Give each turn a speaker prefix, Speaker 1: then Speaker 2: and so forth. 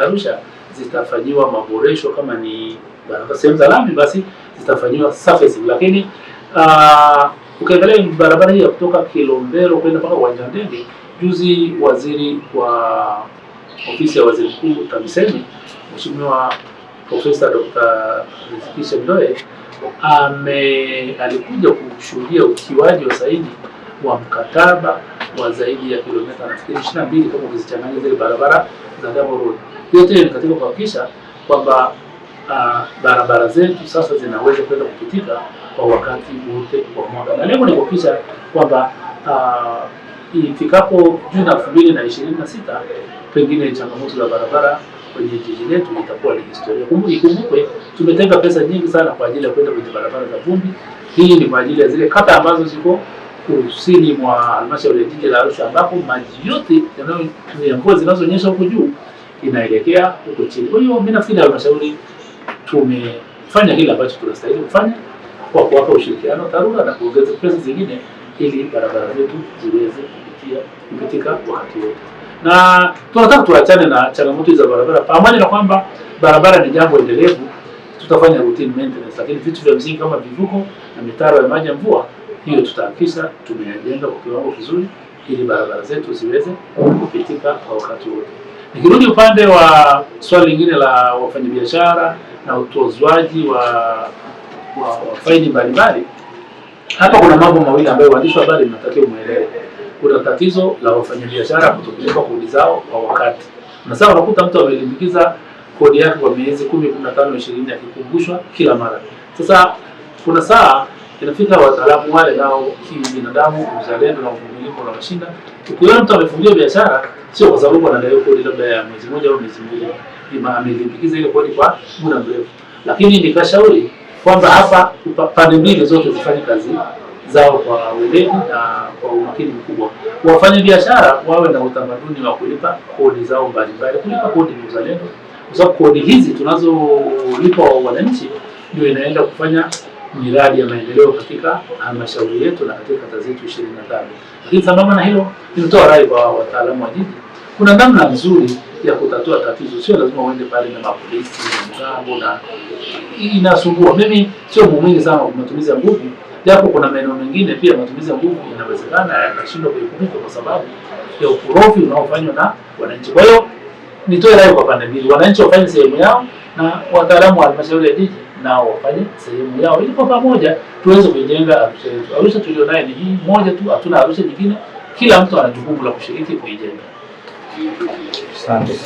Speaker 1: Arusha zitafanyiwa maboresho, kama ni barabara sehemu za lami basi zitafanyiwa surfacing. Lakini ukiangalia barabara hii ya kutoka Kilombero kwenda mpaka uwanja wa ndege, juzi waziri wa ofisi ya waziri mkuu TAMISEMI Mheshimiwa Profesa Dr. Riziki Shemdoe alikuja kushuhudia ukiwaji wa saini wa mkataba wa zaidi ya kilomita nafikiri 22 kama ukizichanganya zile barabara za double road. Yote ni katika kuhakikisha kwamba barabara zetu sasa zinaweza kwenda kupitika kwa wakati wote kwa mwaka. Na lengo ni kuhakikisha kwamba ifikapo Juni 2026 pengine changamoto za barabara kwenye jiji letu itakuwa ni historia. Ikumbukwe tumetenga pesa nyingi sana kwa ajili ya kwenda kwenye barabara za vumbi. Hii ni kwa ajili ya zile kata ambazo ziko kusini mwa halmashauri ya jiji la Arusha, ambapo maji yote ya mvua zinazonyesha huko juu inaelekea huko chini. Kwa hiyo mimi nafikiri halmashauri tumefanya kile ambacho tunastahili kufanya kwa kuwapa ushirikiano TARURA na kuongeza pesa zingine ili barabara zetu ziweze kupitika wakati wote. Na tunataka tuachane na changamoto za barabara, pamoja na kwamba barabara ni jambo endelevu, tutafanya routine maintenance, lakini vitu vya msingi kama vivuko na mitaro ya maji ya mvua, hiyo tutahakikisha tumejenga kwa kiwango kizuri ili barabara zetu ziweze kupitika kwa wakati wote. Nikirudi upande wa swali lingine la wafanyabiashara na utozwaji wa faini mbalimbali, hapa kuna mambo mawili ambayo waandishi wa habari mnatakiwa muelewe. Kuna tatizo la wafanyabiashara kutokulipa kodi zao kwa wakati. Na sasa unakuta mtu amelimbikiza kodi yake kwa miezi 10, 15, 20 akikumbushwa kila mara. Sasa kuna saa inafika wataalamu wale nao binadamu, uzalendo na uvumilivu na washinda. Ukiona mtu amefungia biashara sio kwa sababu anadai kodi labda ya mwezi mmoja au miezi miwili, amelimbikiza ile kodi kwa muda mrefu. Lakini nikashauri kwamba hapa pande mbili zote zifanye kazi zao kwa weledi na kwa umakini mkubwa. Wafanya biashara wawe na utamaduni wa kulipa kodi zao mbalimbali. Kulipa kodi ni uzalendo, kwa sababu kodi hizi tunazolipa wananchi ndio inaenda kufanya miradi ya maendeleo katika halmashauri yetu na katika kata zetu 25. Lakini sambamba na hilo, nitoa rai kwa wataalamu wa jiji, kuna namna nzuri ya kutatua tatizo. Sio lazima uende pale na mapolisi na mgambo, na inasumbua. Mimi sio muumini sana kwa matumizi ya nguvu, japo kuna maeneo mengine pia matumizi ya nguvu inawezekana yakashindwa kuepuka kwa sababu ya ukorofi unaofanywa na wananchi. Kwa hiyo nitoe rai kwa pande mbili, wananchi wafanye sehemu yao na wataalamu wa halmashauri ya jiji nao wafanye sehemu yao, ili kwa pamoja tuweze kujenga Arusha yetu. Arusha tulionayo ni hii moja tu, hatuna Arusha nyingine. Kila mtu ana jukumu la kushiriki kuijenga.
Speaker 2: Asante.